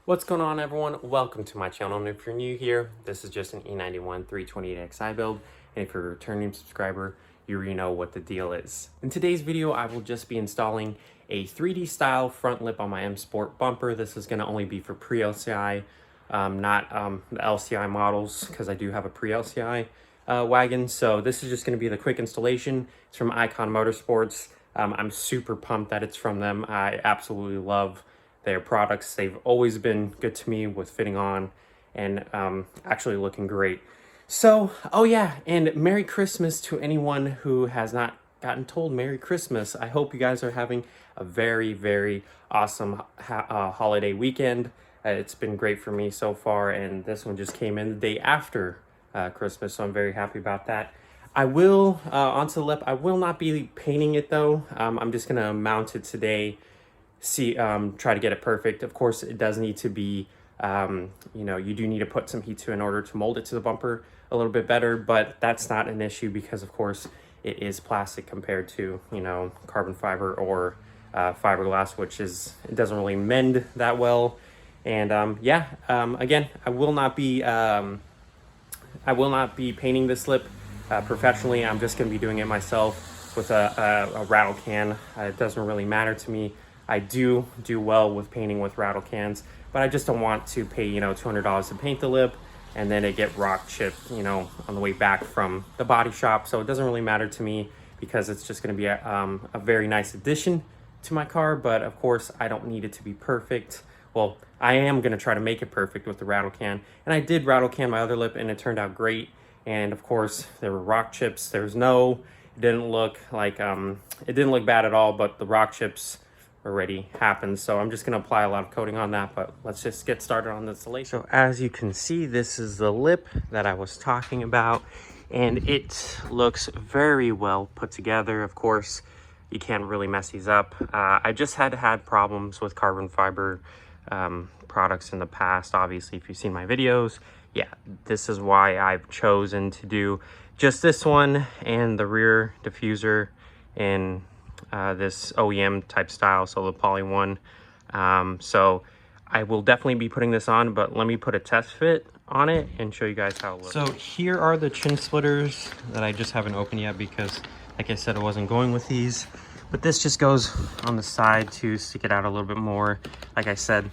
What's going on, everyone? Welcome to my channel, and if you're new here, this is just an E91 328xi build, and if you're a returning subscriber, you already know what the deal is. In today's video, I will just be installing a 3D style front lip on my M Sport bumper. This is going to only be for pre-LCI, not the LCI models, because I do have a pre-LCI wagon. So this is just going to be the quick installation. It's from Icon Motorsports. I'm super pumped that it's from them. I absolutely love their products. They've always been good to me with fitting on and actually looking great. So, oh yeah, and Merry Christmas to anyone who has not gotten told Merry Christmas. I hope you guys are having a very, very awesome holiday weekend. It's been great for me so far, and this one just came in the day after Christmas, so I'm very happy about that. I will, onto the lip, I will not be painting it though. I'm just gonna mount it today, try to get it perfect. Of course, it does need to be, you do need to put some heat to in order to mold it to the bumper a little bit better, but that's not an issue because of course it is plastic compared to, carbon fiber or fiberglass, which it doesn't really mend that well. And again, I will not be painting this lip professionally. I'm just going to be doing it myself with a rattle can. It doesn't really matter to me. I do well with painting with rattle cans, but I just don't want to pay, $200 to paint the lip and then it get rock chipped, on the way back from the body shop. So it doesn't really matter to me because it's just going to be a very nice addition to my car. But of course, I don't need it to be perfect. Well, I am going to try to make it perfect with the rattle can. And I did rattle can my other lip and it turned out great. And of course, there were rock chips. It didn't look like, it didn't look bad at all, but the rock chips already happened. So I'm just going to apply a lot of coating on that, but let's just get started on the installation. So as you can see, this is the lip that I was talking about, and it looks very well put together. Of course, you can't really mess these up. I just had problems with carbon fiber products in the past. Obviously, if you've seen my videos, yeah, this is why I've chosen to do just this one and the rear diffuser in this OEM type style, so the poly one. So I will definitely be putting this on, but let me put a test fit on it and show you guys how it looks. So here are the chin splitters that I just haven't opened yet because, like I said, I wasn't going with these. But this just goes on the side to stick it out a little bit more. Like I said,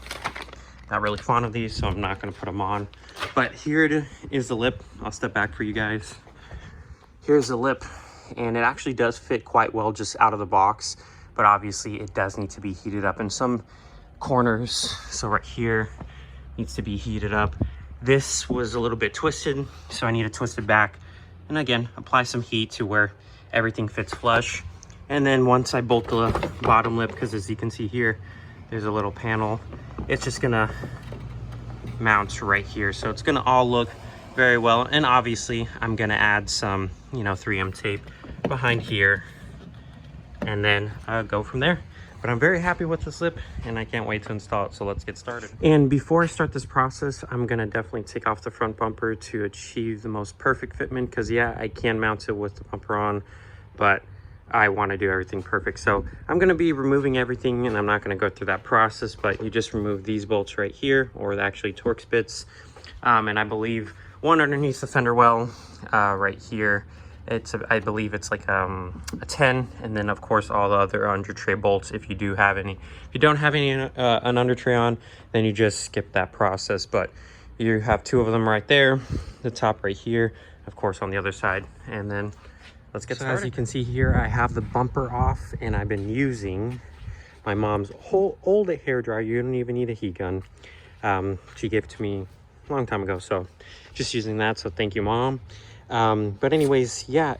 not really fond of these, so I'm not going to put them on. But here it is, the lip. I'll step back for you guys. Here's the lip, and it actually does fit quite well just out of the box, but obviously it does need to be heated up in some corners. So right here needs to be heated up. This was a little bit twisted, so I need to twist it back, and again, apply some heat to where everything fits flush. And then once I bolt the bottom lip, because as you can see here, there's a little panel, it's just gonna mount right here. So it's gonna all look very well. And obviously I'm gonna add some, 3M tape behind here and then go from there. But I'm very happy with this lip and I can't wait to install it. So let's get started. And before I start this process, I'm gonna definitely take off the front bumper to achieve the most perfect fitment, because yeah, I can mount it with the bumper on, but I want to do everything perfect. So I'm going to be removing everything, and I'm not going to go through that process, but you just remove these bolts right here, or actually Torx bits. And I believe one underneath the fender well right here. I believe it's like a 10, and then of course all the other under tray bolts if you do have any. If you don't have any an under tray on, then you just skip that process. But you have two of them right there, the top right here, of course on the other side, and then let's get started. As you can see here, I have the bumper off, and I've been using my mom's old hair dryer. You don't even need a heat gun. She gave it to me a long time ago, so just using that. So thank you, Mom. But anyways, yeah,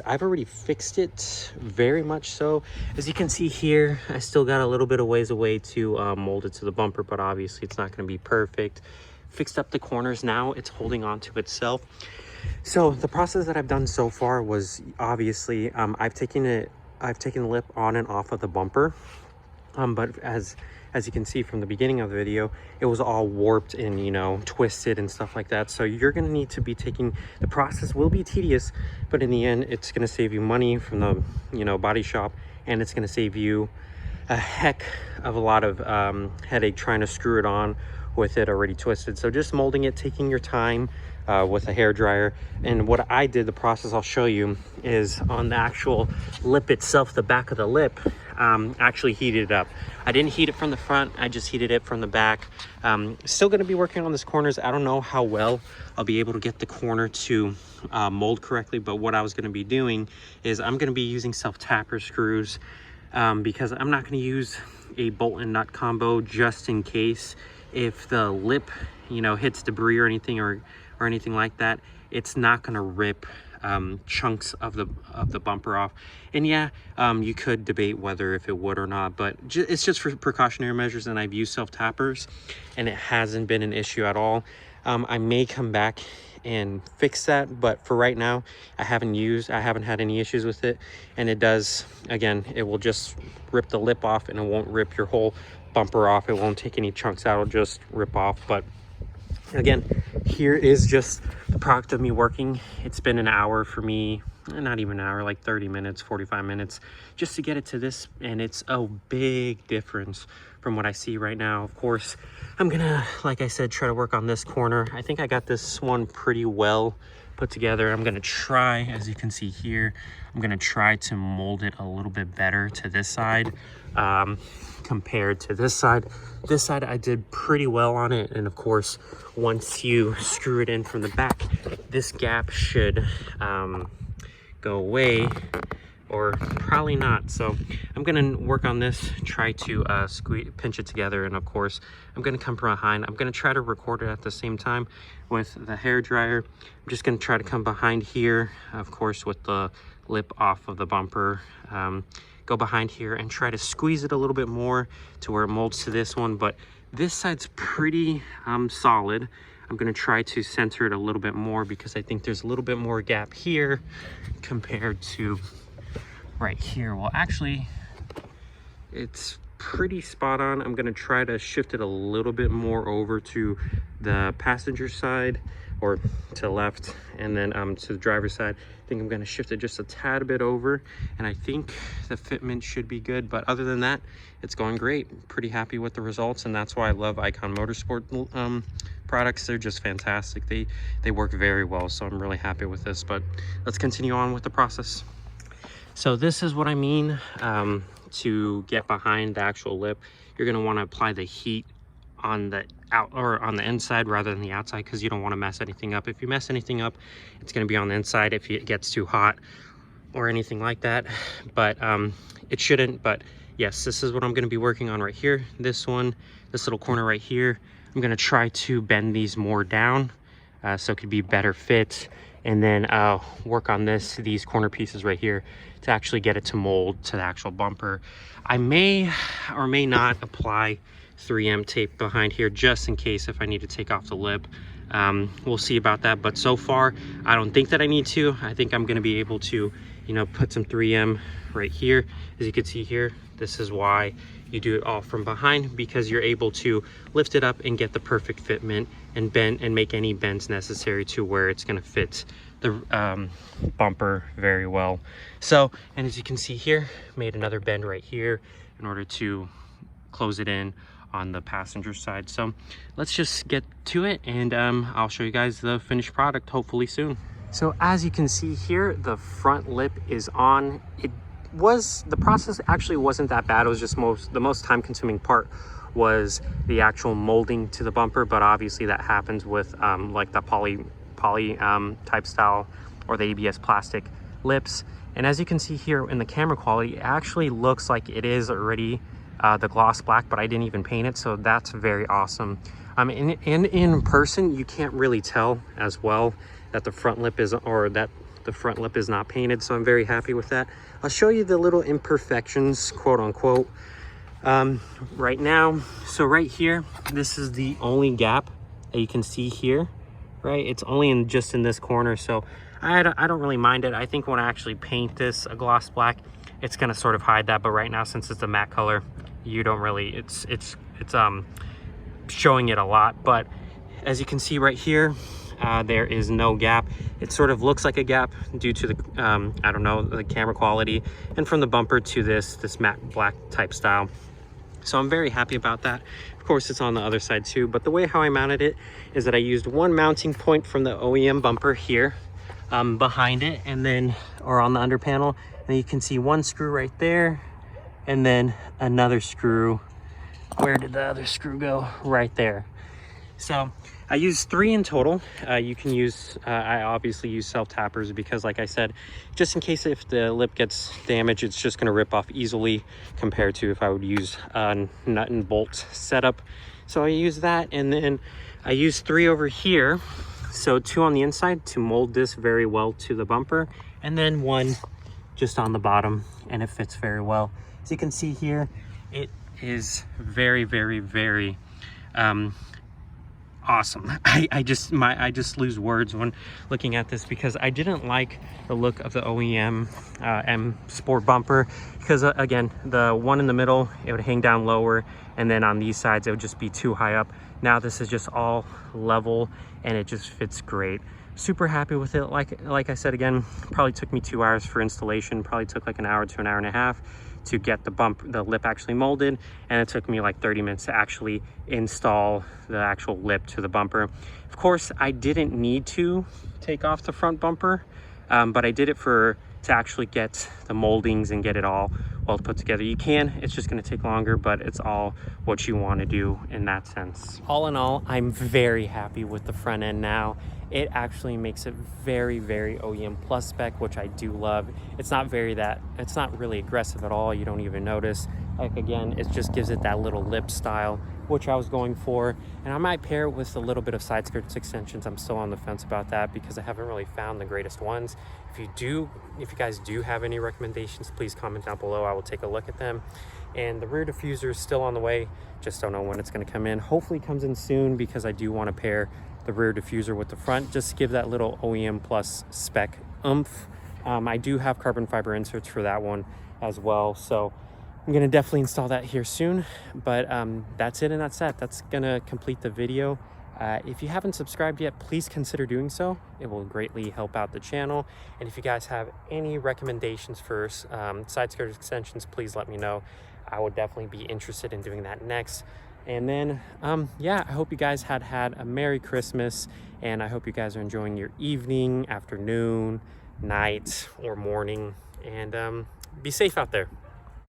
I've already fixed it very much so. As you can see here, I still got a little bit of ways away to mold it to the bumper, but obviously it's not going to be perfect. Fixed up the corners now. It's holding on to itself. So the process that I've done so far was obviously I've taken the lip on and off of the bumper, but as you can see from the beginning of the video, it was all warped and twisted and stuff like that. So you're going to need to be the process will be tedious, but in the end it's going to save you money from the body shop, and it's going to save you a heck of a lot of headache trying to screw it on with it already twisted. So just molding it, taking your time with a hair dryer. And what I did, the process I'll show you, is on the actual lip itself, the back of the lip, actually heated it up. I didn't heat it from the front, I just heated it from the back. Still going to be working on these corners. I don't know how well I'll be able to get the corner to mold correctly, but what I was going to be doing is I'm going to be using self-tapper screws, because I'm not going to use a bolt and nut combo, just in case if the lip, you know, hits debris or anything or anything like that, it's not going to rip chunks of the bumper off. And yeah, you could debate whether if it would or not, but it's just for precautionary measures, and I've used self-tappers and it hasn't been an issue at all. I may come back and fix that, but for right now I haven't had any issues with it. And it does, again, it will just rip the lip off and it won't rip your whole bumper off. It won't take any chunks out, it'll just rip off. But again, here is just the product of me working. It's been an hour for me, not even an hour, like 30 minutes, 45 minutes, just to get it to this. And it's a big difference from what I see right now. Of course, I'm gonna, like I said, try to work on this corner. I think I got this one pretty well put together. I'm gonna try, as you can see here, I'm gonna try to mold it a little bit better to this side compared to this side. This side I did pretty well on it, and of course once you screw it in from the back, this gap should go away, or probably not. So I'm gonna work on this, try to pinch it together, and of course I'm gonna come from behind. I'm gonna try to record it at the same time with the hair dryer. I'm just gonna try to come behind here, of course with the lip off of the bumper, go behind here and try to squeeze it a little bit more to where it molds to this one. But this side's pretty solid. I'm gonna try to center it a little bit more, because I think there's a little bit more gap here compared to right here. Well, actually it's pretty spot on. I'm gonna try to shift it a little bit more over to the passenger side, or to the left, and then to the driver's side. I think I'm gonna shift it just a tad bit over, and I think the fitment should be good. But other than that, it's going great. Pretty happy with the results, and that's why I love Icon Motorsport products. They're just fantastic. They work very well, so I'm really happy with this. But let's continue on with the process. So this is what I mean to get behind the actual lip. You're gonna wanna apply the heat on the on the inside rather than the outside, because you don't want to mess anything up. If you mess anything up, it's going to be on the inside if it gets too hot or anything like that. But it shouldn't. But yes, this is what I'm going to be working on right here. This little corner right here, I'm going to try to bend these more down so it could be better fit, and then work on these corner pieces right here to actually get it to mold to the actual bumper. I may or may not apply 3M tape behind here, just in case if I need to take off the lip. We'll see about that, but so far I don't think that I need to. I think I'm going to be able to, you know, put some 3M right here. As you can see here, this is why you do it all from behind, because you're able to lift it up and get the perfect fitment and bend and make any bends necessary to where it's going to fit the bumper very well. So, and as you can see here, made another bend right here in order to close it in on the passenger side. So let's just get to it, and I'll show you guys the finished product hopefully soon. So as you can see here, the front lip is on. The process actually wasn't that bad. It was just the most time consuming part was the actual molding to the bumper, but obviously that happens with like the poly type style or the ABS plastic lips. And as you can see here in the camera quality, it actually looks like it is already the gloss black, but I didn't even paint it, so that's very awesome. In person you can't really tell as well that the front lip is not painted, so I'm very happy with that. I'll show you the little imperfections, quote unquote, right now. So right here, this is the only gap that you can see here, right? It's only just in this corner, so I don't really mind it. I think when I actually paint this a gloss black, it's gonna sort of hide that, but right now, since it's a matte color, you don't really, it's showing it a lot. But as you can see right here, there is no gap. It sort of looks like a gap due to the I don't know, the camera quality, and from the bumper to this matte black type style. So I'm very happy about that. Of course, it's on the other side too, but the way how I mounted it is that I used one mounting point from the OEM bumper here behind it, and then, or on the under panel, and you can see one screw right there, and then another screw. Where did the other screw go? Right there. So I used 3 in total. You can use, I obviously use self-tappers because, like I said, just in case if the lip gets damaged, it's just going to rip off easily compared to if I would use a nut and bolt setup. So I use that, and then I use 3 over here. So 2 on the inside to mold this very well to the bumper, and then 1 just on the bottom, and it fits very well. As you can see here, it is very, very, very awesome. I just lose words when looking at this, because I didn't like the look of the OEM M Sport bumper, because again, the one in the middle, it would hang down lower, and then on these sides it would just be too high up. Now this is just all level, and it just fits great. Super happy with it. Like I said, again, probably took me 2 hours for installation, probably took like an hour to an hour and a half to get the lip actually molded, and it took me like 30 minutes to actually install the actual lip to the bumper. Of course, I didn't need to take off the front bumper, but I did it to actually get the moldings and get it all well put together. You can, it's just going to take longer, but it's all what you want to do in that sense. All in all, I'm very happy with the front end now. It actually makes it very, very OEM plus spec, which I do love. It's not really aggressive at all. You don't even notice. Like, again, it just gives it that little lip style, which I was going for. And I might pair it with a little bit of side skirts extensions. I'm still on the fence about that because I haven't really found the greatest ones. If you guys do have any recommendations, please comment down below. I will take a look at them. And the rear diffuser is still on the way. Just don't know when it's going to come in. Hopefully it comes in soon, because I do want to pair the rear diffuser with the front, just to give that little OEM plus spec oomph. I do have carbon fiber inserts for that one as well, so I'm going to definitely install that here soon. But that's it, and that's that. That's going to complete the video. If you haven't subscribed yet, please consider doing so. It will greatly help out the channel. And if you guys have any recommendations for side skirt extensions, please let me know. I would definitely be interested in doing that next. And then, yeah, I hope you guys had a Merry Christmas, and I hope you guys are enjoying your evening, afternoon, night, or morning, and be safe out there.